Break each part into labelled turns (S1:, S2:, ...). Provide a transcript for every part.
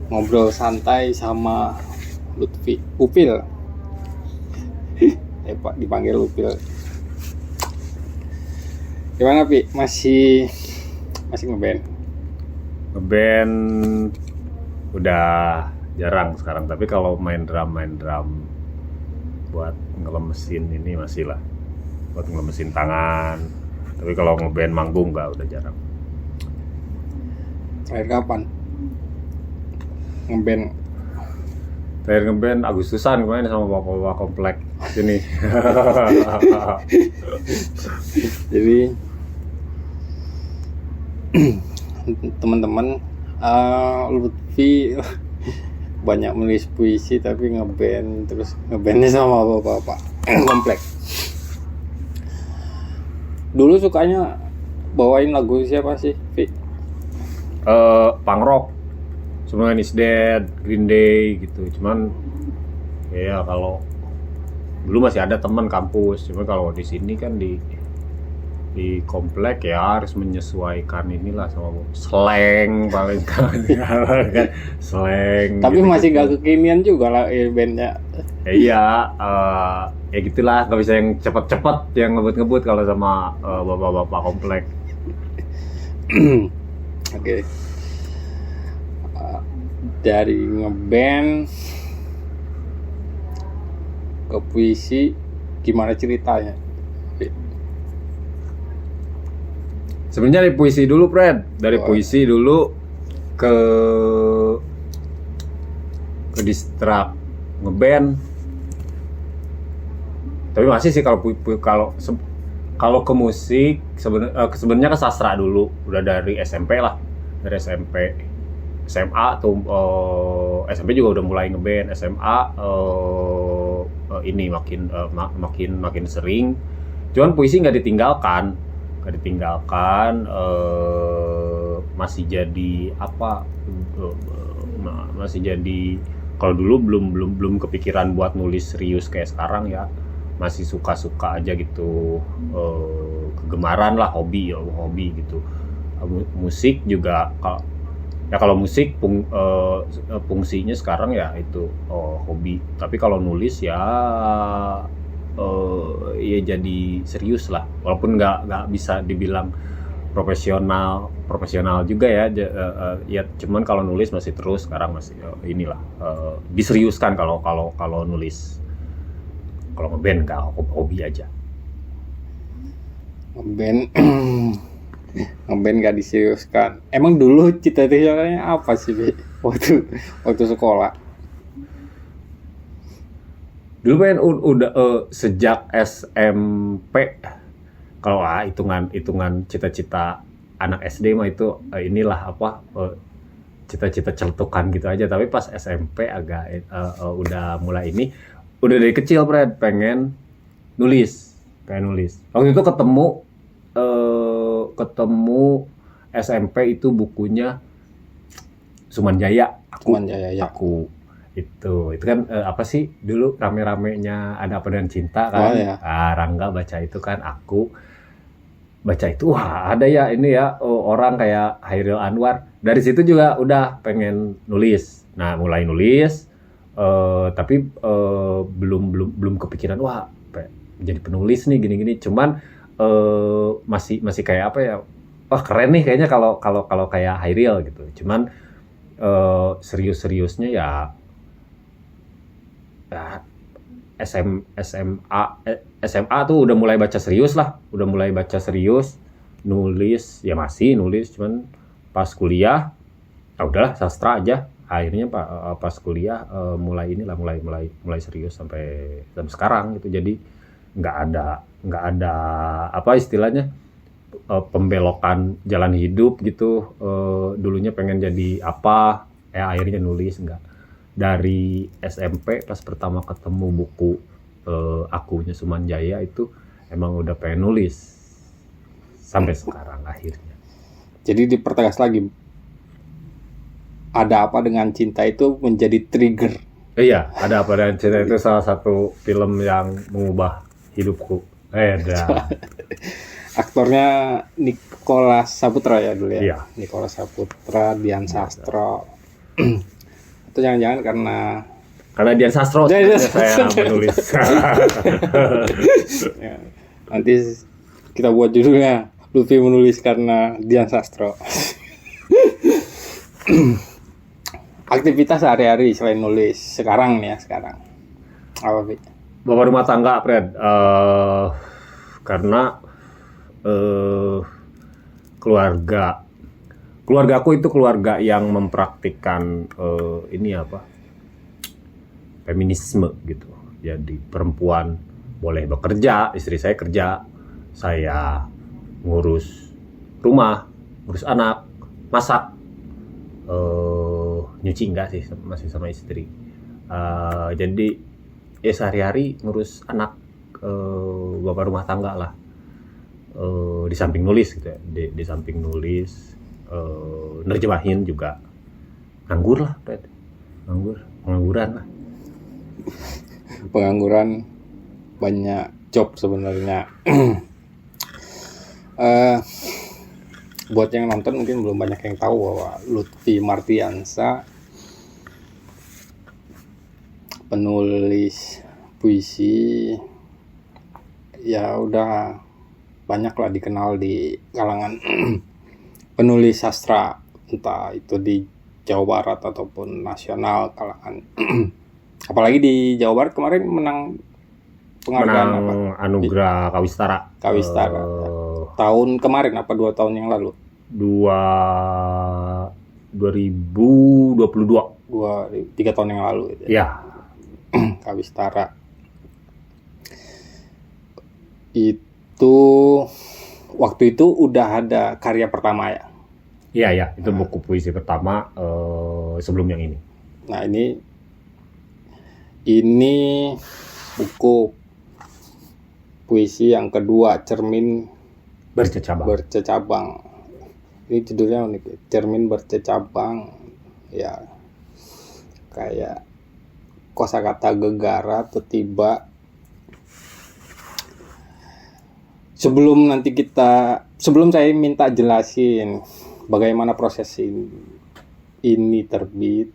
S1: ngobrol santai sama Lutfi Upil. Pak dipanggil Upil. Gimana Pi? Masih ngeband?
S2: Ngeband udah jarang sekarang, tapi kalau main drum buat ngelemesin ini masih lah, buat ngelemesin tangan. Tapi kalau ngeband manggung udah jarang.
S1: Terakhir kapan ngeband?
S2: Terakhir ngeband Agustusan kemarin sama bapak-bapak komplek sini.
S1: Jadi teman-teman, Lutfi banyak menulis puisi tapi ngeband, terus ngebandnya sama bapak-bapak komplek. Dulu sukanya bawain lagu siapa sih, Vi?
S2: Punk rock, Semuanya Is Dead, Green Day gitu. Cuman ya kalau dulu masih ada teman kampus, cuma kalau di sini kan di komplek ya harus menyesuaikan inilah sama slang paling kan. Slang.
S1: Tapi
S2: gitu,
S1: masih gak kekinian juga lah bandnya.
S2: Iya, ya gitulah, nggak bisa yang cepet-cepet, yang ngebut-ngebut kalau sama bapak-bapak komplek.
S1: Oke. Dari ngeband ke puisi, gimana ceritanya?
S2: Sebenarnya dari puisi dulu, Fred. Dari puisi dulu ke distrak ngeband. Tapi masih sih kalau ke musik sebenarnya ke sastra dulu. Udah dari SMP lah. Dari SMP, SMA tuh SMP juga udah mulai ngeband. SMA ini makin sering. Cuman puisi nggak ditinggalkan. Masih jadi apa, masih jadi, kalau dulu belum kepikiran buat nulis serius kayak sekarang ya, masih suka aja gitu, kegemaran lah, hobi gitu. Musik juga kalau musik fungsinya sekarang ya itu hobi, tapi kalau nulis ya ya jadi serius lah, walaupun nggak bisa dibilang profesional juga ya, ya cuman kalau nulis masih terus sekarang, masih inilah diseriuskan kalau nulis. Kalau ngeband nggak, hobi aja.
S1: Ngeband gak diseriuskan. Emang dulu cita-citanya apa sih, Bi? waktu sekolah?
S2: Dulu kan udah sejak SMP, kalau hitungan cita-cita anak SD mah itu inilah apa, cita-cita celetukan gitu aja. Tapi pas SMP agak udah mulai ini, udah dari kecil Fred pengen nulis. Waktu itu ketemu SMP itu bukunya Sumanjaya, aku itu kan apa sih dulu rame-ramenya Ada Apa Dengan Cinta kan.
S1: Ya.
S2: Rangga baca itu kan, aku baca itu, wah ada ya ini ya, orang kayak Hairil Anwar. Dari situ juga udah pengen nulis. Nah mulai nulis, tapi belum kepikiran wah jadi penulis nih gini-gini. Cuman masih kayak apa ya, wah keren nih kayaknya kalau kayak Hairil gitu. Cuman serius-seriusnya ya SMA tuh udah mulai baca serius, nulis ya masih nulis. Cuman pas kuliah udahlah sastra aja. Akhirnya pas kuliah mulai serius sampai sekarang gitu. Jadi nggak ada apa istilahnya, pembelokan jalan hidup gitu. Dulunya pengen jadi apa, akhirnya nulis. Enggak. Dari SMP pas pertama ketemu buku akunya Sumanjaya itu emang udah pengen nulis sampai sekarang akhirnya.
S1: Jadi dipertegas lagi, Ada Apa Dengan Cinta itu menjadi trigger.
S2: Iya, Ada Apa Dengan Cinta itu salah satu film yang mengubah hidupku.
S1: Aktornya Nicholas Saputra ya dulu ya.
S2: Iya.
S1: Nicholas Saputra, Dian Sastro. Atau jangan-jangan
S2: karena Dian Sastro
S1: Dian
S2: saya
S1: Sastro.
S2: menulis.
S1: ya, nanti kita buat judulnya Lutfi menulis karena Dian Sastro. Aktivitas sehari-hari selain nulis sekarang apa Pi?
S2: Bapak rumah tangga, Fred. Karena keluargaku itu keluarga yang mempraktikkan feminisme gitu. Jadi perempuan boleh bekerja, istri saya kerja, saya ngurus rumah, ngurus anak, masak, nyuci enggak sih, masih sama istri. Jadi ya sehari-hari ngurus anak, bapak rumah tangga lah. Di samping nulis gitu ya, di samping nulis, nerjemahin juga nganggur lah, Fred. Pengangguran lah.
S1: Pengangguran, banyak job sebenarnya. Buat yang nonton mungkin belum banyak yang tahu bahwa Lutfi Martiansa penulis puisi ya udah banyak lah dikenal di kalangan penulis sastra, entah itu di Jawa Barat ataupun nasional kalangan. Apalagi di Jawa Barat kemarin menang penghargaan apa?
S2: Anugerah Kawistara.
S1: Tahun kemarin apa 2 tahun yang lalu?
S2: 2022.
S1: 3 tahun yang lalu gitu.
S2: Ya.
S1: Kawistara. Itu waktu itu udah ada karya pertama ya?
S2: Iya, itu buku puisi pertama sebelum yang ini.
S1: Nah, ini buku puisi yang kedua, Cermin Bercecabang. Ini judulnya unik, Cermin Bercecabang. Ya, kayak kosakata gegara atau tiba. Sebelum saya minta jelasin bagaimana proses ini terbit,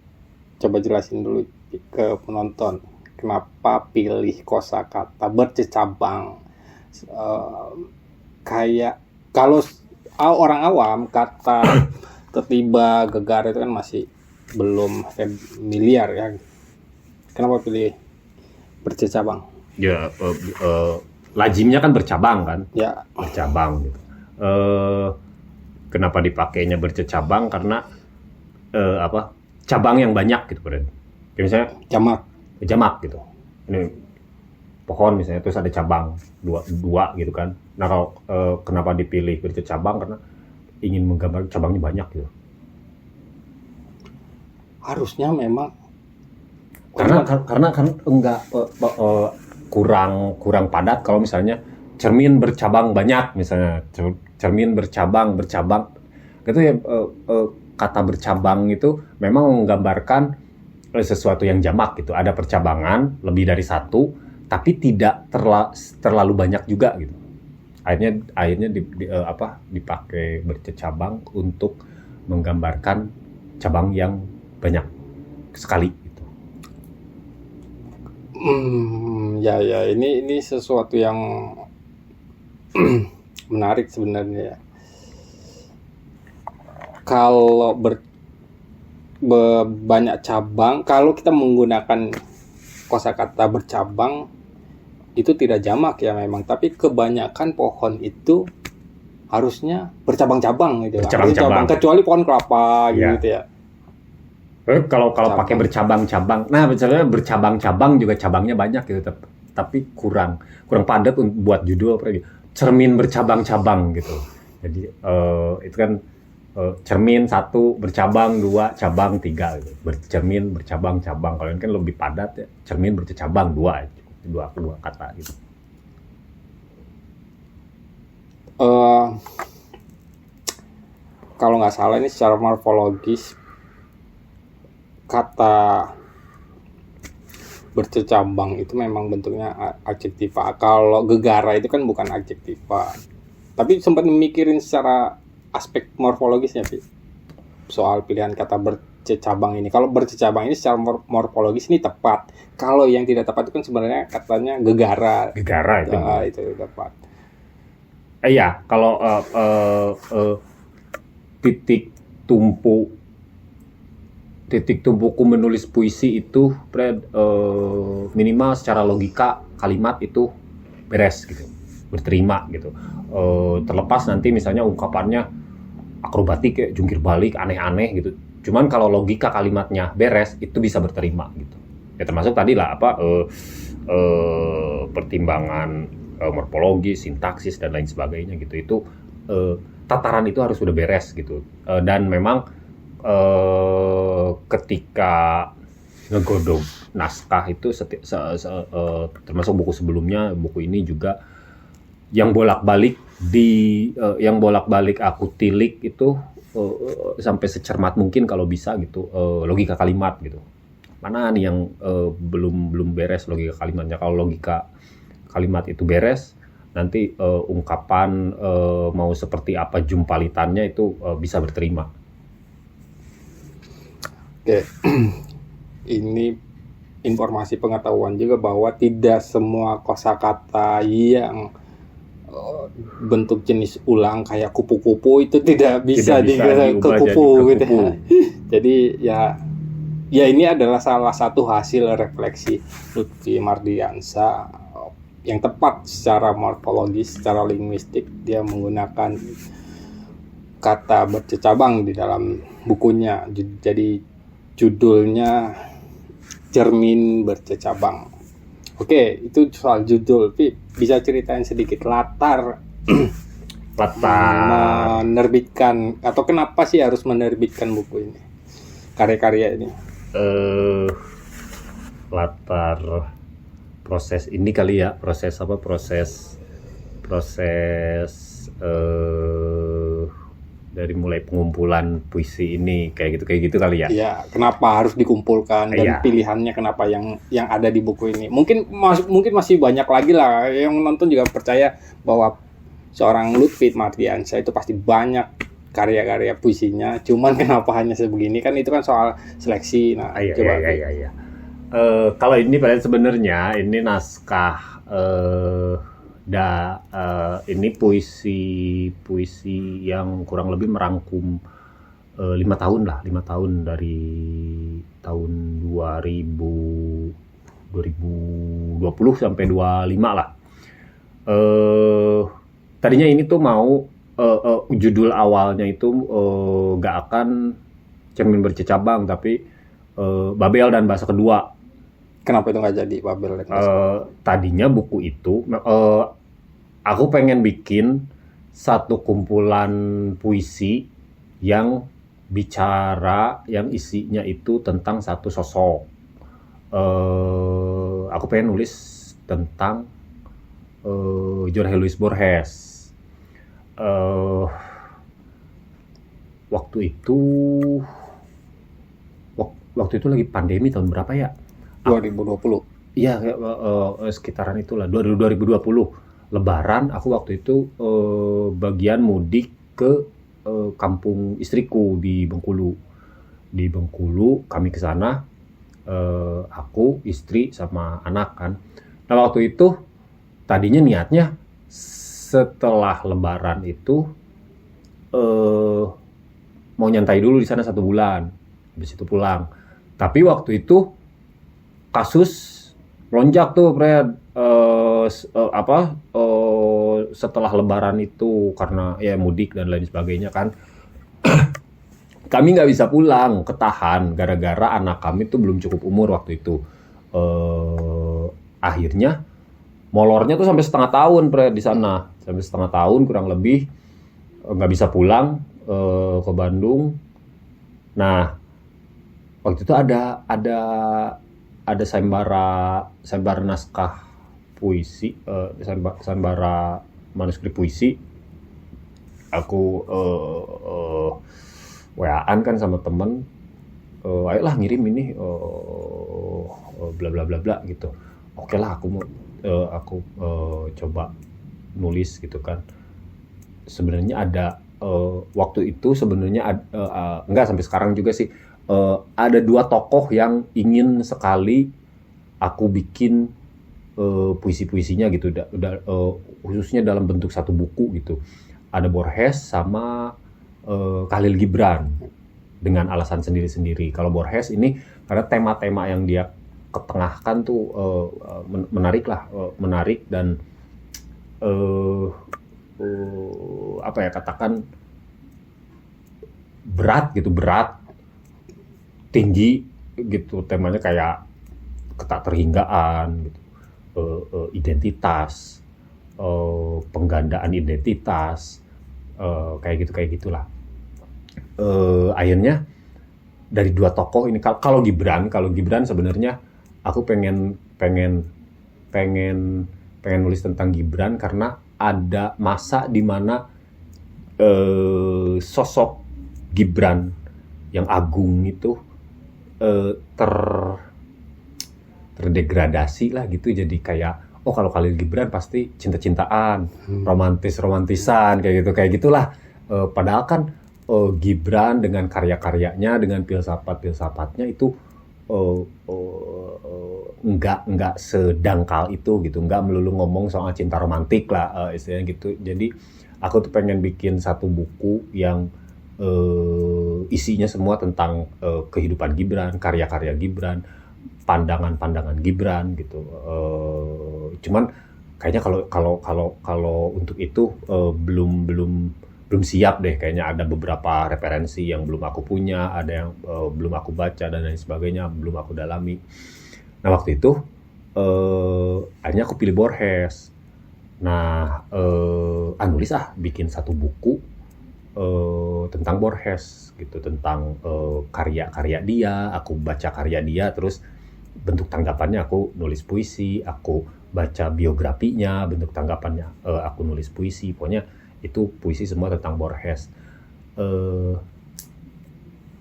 S1: coba jelasin dulu ke penonton kenapa pilih kosakata bercecabang. Kayak kalau orang awam kata tertiba gegara itu kan masih belum familiar ya. Kenapa pilih bercecabang?
S2: Ya, lazimnya kan bercabang kan?
S1: Ya.
S2: Bercabang gitu. Kenapa dipakainya bercecabang? Karena cabang yang banyak gitu, Bren. Misalnya jamak gitu. Ini pohon misalnya terus ada cabang dua gitu kan. Nah kalau kenapa dipilih bercecabang? Karena ingin menggambar cabangnya banyak gitu.
S1: Harusnya memang
S2: karena kan enggak kurang padat kalau misalnya cermin bercabang banyak, misalnya cermin bercabang gitu ya. Kata bercabang itu memang menggambarkan sesuatu yang jamak gitu, ada percabangan lebih dari satu tapi tidak terlalu banyak juga gitu. Akhirnya dipakai bercecabang untuk menggambarkan cabang yang banyak sekali gitu.
S1: Ya ini sesuatu yang menarik sebenarnya ya. Kalau banyak cabang, kalau kita menggunakan kosakata bercabang itu tidak jamak ya memang, tapi kebanyakan pohon itu harusnya bercabang-cabang gitu.
S2: Bercabang-cabang.
S1: Kecuali pohon kelapa gitu ya.
S2: Kalau pakai bercabang-cabang, nah misalnya bercabang-cabang juga cabangnya banyak gitu, tapi kurang padat buat judul apa gitu. Cermin bercabang-cabang gitu. Jadi itu kan cermin 1, bercabang 2, cabang 3 gitu. Bercermin bercabang-cabang. Kalau ini kan lebih padat ya. Cermin bercabang 2 kata gitu.
S1: Kalau nggak salah ini secara morfologis kata bercecabang itu memang bentuknya adjektiva. Kalau gegara itu kan bukan adjektiva. Tapi sempat memikirin secara aspek morfologisnya sih soal pilihan kata bercecabang ini. Kalau bercecabang ini secara morfologis ini tepat. Kalau yang tidak tepat itu kan sebenarnya katanya gegara.
S2: Gegara itu.
S1: Itu tepat.
S2: Iya, kalau titik tumpuku menulis puisi itu minimal secara logika kalimat itu beres gitu, berterima gitu. Terlepas nanti misalnya ungkapannya akrobatik kayak jungkir balik aneh-aneh gitu. Cuman kalau logika kalimatnya beres itu bisa berterima gitu. Ya termasuk tadi lah pertimbangan morfologi, sintaksis dan lain sebagainya gitu. Itu tataran itu harus sudah beres gitu. Dan memang ketika ngegodok naskah itu termasuk buku sebelumnya, buku ini juga yang bolak-balik aku tilik itu sampai secermat mungkin kalau bisa gitu, logika kalimat gitu. Mana nih yang belum beres logika kalimatnya. Kalau logika kalimat itu beres, nanti ungkapan mau seperti apa jumpalitannya itu bisa berterima.
S1: Oke, ini informasi pengetahuan juga bahwa tidak semua kosakata yang bentuk jenis ulang kayak kupu-kupu itu tidak bisa diubah ke kupu gitu ya. Jadi ya ini adalah salah satu hasil refleksi Lutfi Mardiansyah yang tepat secara morfologis, secara linguistik. Dia menggunakan kata bercecabang di dalam bukunya. Jadi judulnya Cermin Bercecabang. Oke, itu soal judul. Tapi bisa ceritain sedikit latar menerbitkan atau kenapa sih harus menerbitkan buku ini, karya-karya ini?
S2: Latar proses ini kali ya, proses dari mulai pengumpulan puisi ini kayak gitu kali ya.
S1: Iya, kenapa harus dikumpulkan dan pilihannya kenapa yang ada di buku ini? Mungkin masih banyak lagi lah yang nonton juga percaya bahwa seorang Lutfi Mardiansyah itu pasti banyak karya-karya puisinya. Cuman kenapa hanya sebegini, kan itu kan soal seleksi. Nah, coba.
S2: Kalau ini pada sebenarnya ini naskah ini puisi yang kurang lebih merangkum 5 tahun dari tahun 2020 sampai 25 lah. Tadinya ini tuh mau judul awalnya itu gak akan Cermin Bercecabang, tapi Babel dan Bahasa Kedua.
S1: Kenapa itu nggak jadi Babel?
S2: Tadinya buku itu aku pengen bikin satu kumpulan puisi yang bicara, yang isinya itu tentang satu sosok. Aku pengen nulis tentang Jorge Luis Borges. Waktu itu lagi pandemi tahun berapa ya?
S1: 2020.
S2: Iya, sekitaran itulah 2020 Lebaran. Aku waktu itu bagian mudik ke kampung istriku di Bengkulu. Di Bengkulu kami ke sana, aku, istri sama anak kan. Nah waktu itu tadinya niatnya setelah Lebaran itu mau nyantai dulu di sana 1 bulan, habis itu pulang. Tapi waktu itu kasus lonjak tuh, Fred. Setelah Lebaran itu karena ya mudik dan lain sebagainya kan. Kami nggak bisa pulang, ketahan gara-gara anak kami tuh belum cukup umur waktu itu. Akhirnya molornya tuh sampai 1/2 tahun, Fred, di sana. Sampai 1/2 tahun kurang lebih nggak bisa pulang ke Bandung. Nah, waktu itu ada sayembara naskah puisi, sayembara manuskrip puisi. Aku WA-an kan sama temen, ayolah ngirim ini bla bla bla bla gitu. Oke lah, aku coba nulis gitu kan. Sebenarnya ada waktu itu sebenarnya enggak sampai sekarang juga sih, ada 2 tokoh yang ingin sekali aku bikin puisi-puisinya gitu, khususnya dalam bentuk satu buku gitu. Ada Borges sama Khalil Gibran dengan alasan sendiri-sendiri. Kalau Borges ini karena tema-tema yang dia ketengahkan tuh menarik lah, menarik dan apa ya, katakan berat gitu, berat, tinggi gitu, temanya kayak ketakterhinggaan gitu, identitas, penggandaan identitas, kayak gitulah. Akhirnya dari 2 tokoh ini, kalau Gibran sebenarnya aku pengen nulis tentang Gibran karena ada masa di mana sosok Gibran yang agung itu terdegradasi lah gitu, jadi kayak kalau Khalil Gibran pasti cinta-cintaan, romantisan kayak gitulah. Padahal kan Gibran dengan karya-karyanya, dengan filsafat-filsafatnya itu nggak sedangkal itu gitu, nggak melulu ngomong soal cinta romantik lah istilahnya gitu. Jadi aku tuh pengen bikin satu buku yang isinya semua tentang kehidupan Gibran, karya-karya Gibran, pandangan-pandangan Gibran gitu. Cuman kayaknya kalau untuk itu belum siap deh, kayaknya ada beberapa referensi yang belum aku punya, ada yang belum aku baca dan lain sebagainya, belum aku dalami. Nah waktu itu akhirnya aku pilih Borges. Nah nulis bikin satu buku tentang Borges gitu, tentang karya-karya dia. Aku baca karya dia, terus bentuk tanggapannya aku nulis puisi, aku baca biografinya, bentuk tanggapannya aku nulis puisi. Pokoknya itu puisi semua tentang Borges.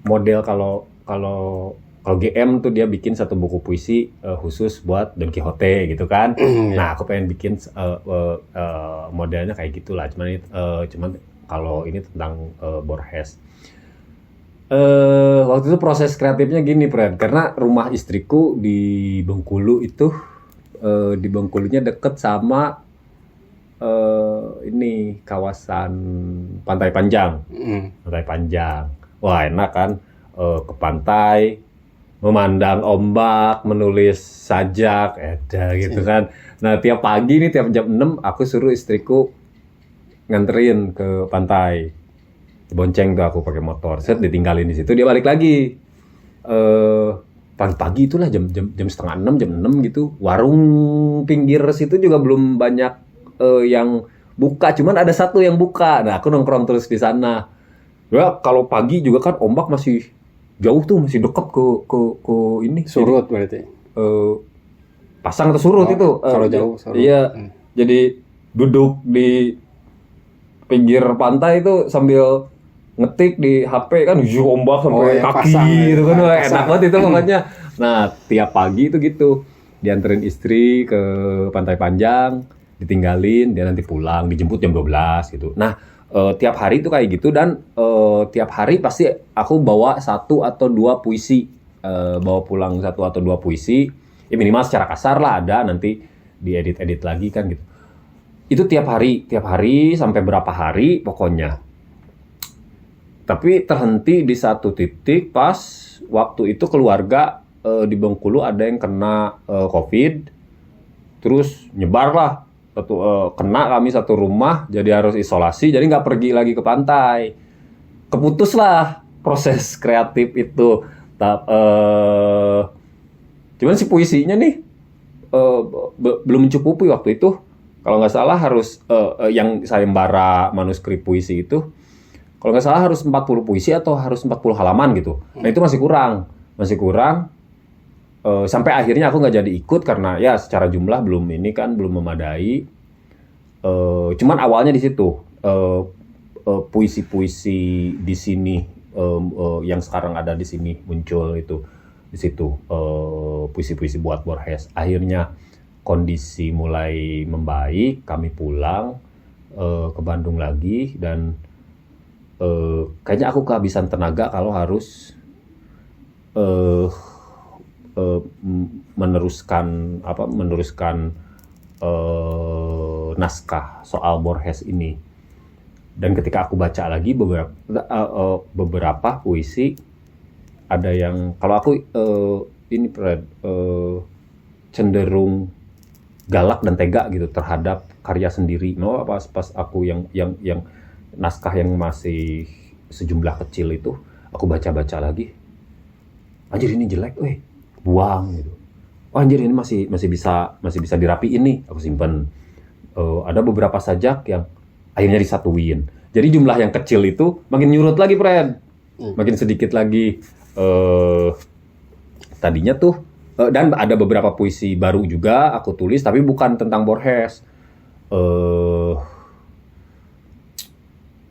S2: Model kalau GM tuh dia bikin satu buku puisi khusus buat Don Quixote gitu kan. Nah aku pengen bikin modelnya kayak gitulah. Cuman kalau ini tentang Borges. Waktu itu proses kreatifnya gini, Fred, karena rumah istriku di Bengkulu itu, di Bengkulunya deket sama ini kawasan Pantai Panjang. Pantai Panjang. Wah enak kan, ke pantai, memandang ombak, menulis sajak, gitu kan. Nah tiap pagi nih, tiap jam 6 aku suruh istriku nganterin ke pantai. Bonceng tuh aku pakai motor, ditinggalin di situ, dia balik lagi. Pagi-pagi itulah jam 5:30, jam 6 gitu. Warung pinggir situ juga belum banyak yang buka, cuman ada satu yang buka. Nah aku nongkrong terus di sana. Ya kalau pagi juga kan ombak masih jauh tuh, masih dekat ke ini.
S1: Surut berarti.
S2: Pasang atau surut itu?
S1: Kalau jauh surut.
S2: Iya. Jadi duduk di pinggir pantai itu sambil ngetik di HP kan, ombak sampai kaki pasang, gitu kan, enak banget itu makanya. Nah tiap pagi itu gitu, dianterin istri ke Pantai Panjang, ditinggalin, dia nanti pulang, dijemput jam 12 gitu. Nah tiap hari itu kayak gitu, dan tiap hari pasti aku bawa 1 atau 2 puisi, bawa pulang 1 atau 2 puisi, ya minimal secara kasar lah ada, nanti diedit lagi kan gitu. Itu tiap hari sampai berapa hari pokoknya. Tapi terhenti di satu titik pas waktu itu keluarga di Bengkulu ada yang kena COVID, terus nyebar lah. Kena kami satu rumah, jadi harus isolasi, jadi nggak pergi lagi ke pantai. Keputuslah proses kreatif itu. Cuman si puisinya nih belum mencukupi waktu itu. Kalau nggak salah harus yang sayembara manuskrip puisi itu, kalau nggak salah harus 40 puisi atau harus 40 halaman gitu. Nah itu masih kurang. Sampai akhirnya aku nggak jadi ikut karena ya secara jumlah belum memadai. Cuman awalnya di situ puisi-puisi di sini yang sekarang ada di sini muncul itu di situ, puisi-puisi buat Borges. Akhirnya kondisi mulai membaik, kami pulang ke Bandung lagi, dan kayaknya aku kehabisan tenaga kalau harus eh, meneruskan naskah soal Borges ini. Dan ketika aku baca lagi beberapa puisi, ada yang kalau aku cenderung galak dan tega gitu terhadap karya sendiri. Pas aku yang naskah yang masih sejumlah kecil itu, aku baca lagi, anjir ini jelek, buang gitu. Anjir ini masih bisa dirapiin nih, aku simpen. Ada beberapa sajak yang akhirnya disatuin. Jadi jumlah yang kecil itu makin nyurut lagi, Fred. Makin sedikit lagi. Tadinya tuh, dan ada beberapa puisi baru juga aku tulis, tapi bukan tentang Borges.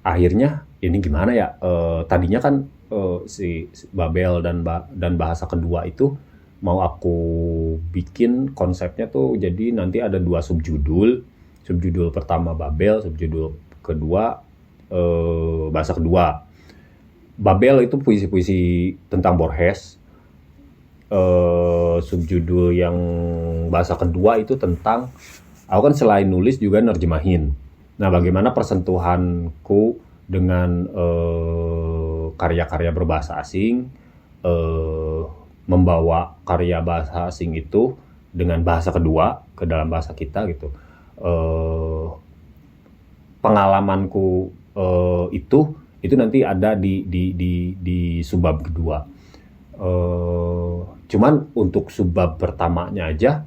S2: Akhirnya ini gimana ya? Tadinya kan si Babel dan bahasa kedua itu mau aku bikin konsepnya tuh jadi nanti ada 2 subjudul. Subjudul pertama Babel, subjudul kedua bahasa kedua. Babel itu puisi-puisi tentang Borges. Subjudul yang bahasa kedua itu tentang, aku kan selain nulis juga nerjemahin. Nah, bagaimana persentuhanku dengan karya-karya berbahasa asing, membawa karya bahasa asing itu dengan bahasa kedua ke dalam bahasa kita gitu. Pengalamanku itu nanti ada di subbab kedua. Cuman untuk subbab pertamanya aja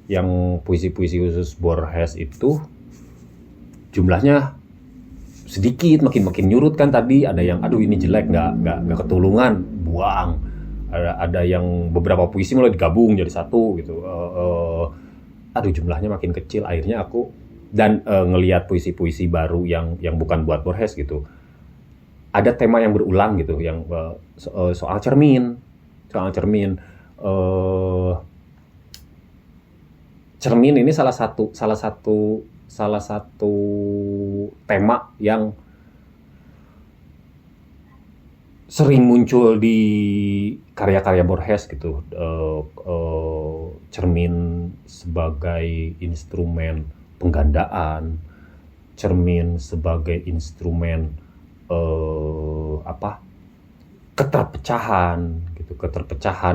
S2: yang puisi-puisi khusus Borges itu jumlahnya sedikit, makin nyurut kan. Tadi ada yang aduh ini jelek, nggak ketulungan, buang. Ada yang beberapa puisi mulai digabung jadi satu gitu. Aduh jumlahnya makin kecil. Akhirnya aku ngelihat puisi-puisi baru yang bukan buat Borges gitu. Ada tema yang berulang gitu, yang soal cermin. Cermin ini salah satu tema yang sering muncul di karya-karya Borges gitu. Cermin sebagai instrumen penggandaan, cermin sebagai instrumen keterpecahan gitu,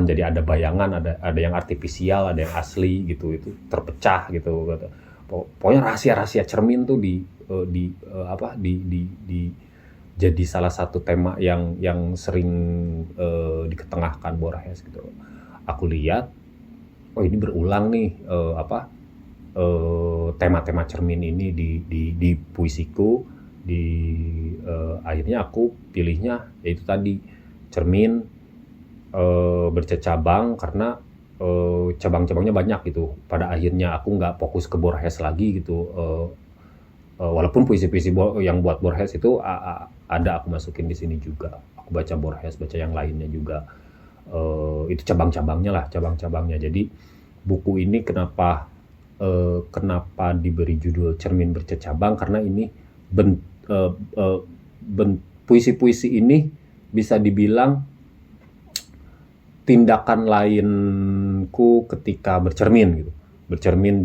S2: jadi ada bayangan, ada yang artifisial, ada yang asli gitu, itu terpecah gitu. Pokoknya rahasia cermin tuh jadi salah satu tema yang sering diketengahkan Borges gitu. Aku lihat, ini berulang nih tema-tema cermin ini di puisiku. Akhirnya aku pilihnya yaitu tadi cermin bercecabang, karena cabang-cabangnya banyak gitu. Pada akhirnya aku nggak fokus ke Borges lagi gitu. Walaupun puisi-puisi yang buat Borges itu ada aku masukin di sini juga. Aku baca Borges, baca yang lainnya juga. Itu cabang-cabangnya. Jadi buku ini kenapa diberi judul Cermin Bercecabang, karena ini puisi-puisi ini bisa dibilang tindakan lainku ketika bercermin gitu. Bercermin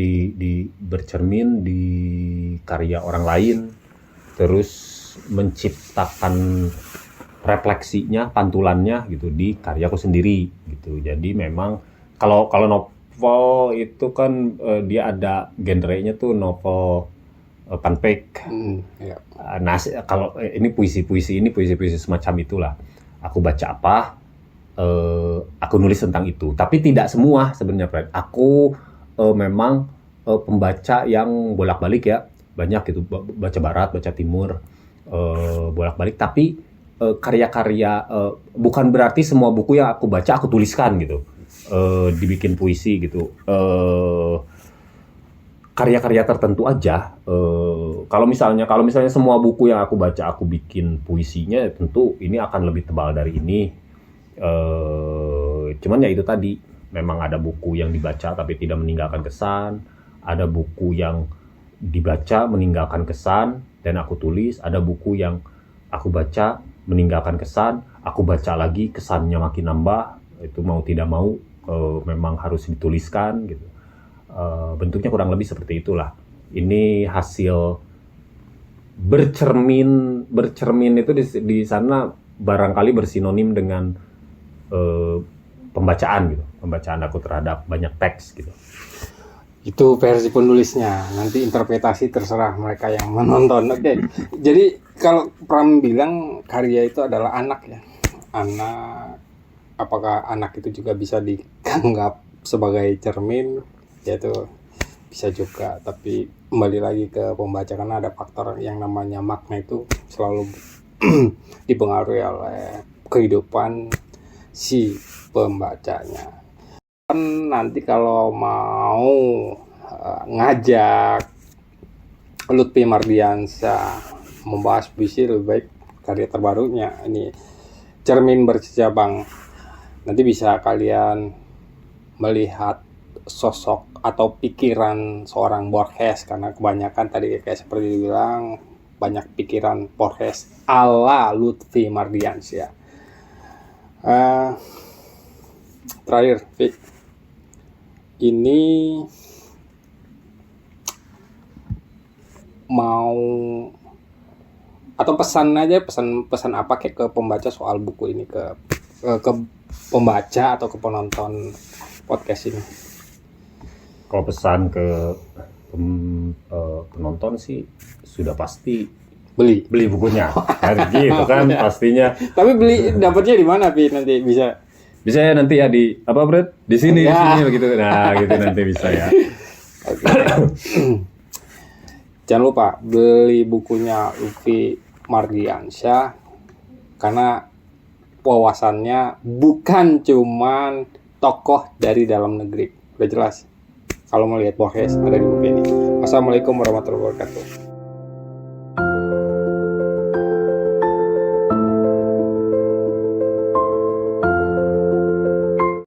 S2: di karya orang lain, terus menciptakan refleksinya, pantulannya gitu di karyaku sendiri gitu. Jadi memang kalau novel itu kan dia ada genrenya tuh novel panpek.
S1: Ya.
S2: Nah, kalau ini puisi-puisi semacam itulah. Aku baca apa, aku nulis tentang itu. Tapi tidak semua sebenarnya, Fred. Aku memang pembaca yang bolak-balik ya. Banyak gitu, baca barat, baca timur, bolak-balik. Tapi karya-karya, bukan berarti semua buku yang aku baca aku tuliskan gitu. Dibikin puisi gitu. Karya-karya tertentu aja. Kalau misalnya semua buku yang aku baca aku bikin puisinya, tentu ini akan lebih tebal dari ini. Cuman ya itu tadi, memang ada buku yang dibaca tapi tidak meninggalkan kesan, ada buku yang dibaca meninggalkan kesan dan aku tulis, ada buku yang aku baca meninggalkan kesan, aku baca lagi kesannya makin nambah, Itu mau tidak mau memang harus dituliskan gitu. Bentuknya kurang lebih seperti itulah. Ini hasil bercermin itu di sana barangkali bersinonim dengan pembacaan gitu, pembacaan aku terhadap banyak teks gitu.
S1: Itu versi penulisnya, nanti interpretasi terserah mereka yang menonton. Oke. Jadi kalau Pram bilang karya itu adalah anak ya, anak, apakah anak itu juga bisa dianggap sebagai cermin? Ya itu bisa juga, tapi kembali lagi ke pembaca karena ada faktor yang namanya makna itu selalu dipengaruhi oleh kehidupan si pembacanya. Nanti kalau mau ngajak Lutfi Mardiansyah membahas puisi, lebih baik karya terbarunya ini Cermin Bercabang. Nanti bisa kalian melihat sosok atau pikiran seorang Borges, karena kebanyakan tadi kayak seperti dibilang banyak pikiran Borges ala Lutfi Mardiansyah. Terakhir, Fik, ini mau atau pesan aja, pesan apa kayak ke pembaca soal buku ini, ke pembaca atau ke penonton podcast ini?
S2: Kalau pesan ke penonton sih sudah pasti beli bukunya, gitu kan pastinya.
S1: Tapi beli dapatnya di mana, Pi? Nanti bisa
S2: ya nanti ya di apa, Bret? Di sini begitu. Nah, gitu nanti bisa ya.
S1: Jangan lupa beli bukunya Lutfi Mardiansyah, karena wawasannya bukan cuman tokoh dari dalam negeri. Udah jelas kalau mau lihat Borges ada di buku ini. Wassalamualaikum warahmatullahi wabarakatuh.